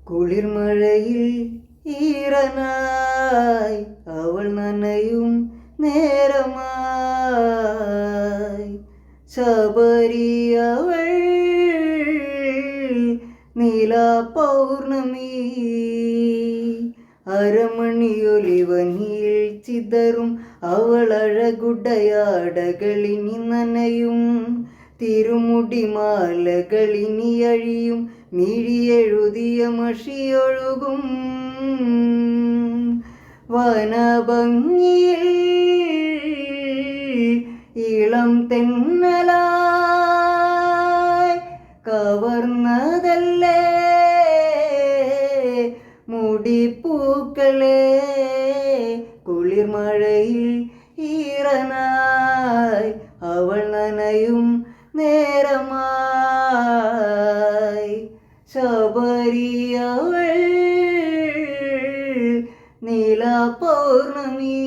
കുളിർമഴയിൽ ഈറനായി അവൾ നനയും നേരമായി ശബരി അവൾ നീലാ പൗർണമി അരമണിയൊലിവനിൽ ചിതറും അവൾ അഴകുടയാടകളിനി നനയും തിരുമുടി മാലകളിനി അഴിയും മിഴിയെഴുതിയ മഷിയൊഴുകും വനഭംഗിയിൽ ഇളം തെന്നലായി കവർന്നതല്ലേ മുടിപ്പൂക്കളെ കുളിർമഴയിൽ ഈറനായി അവൾ നനയും നേരമായി ശബരി അവൾ നീലാ പൗർണമി.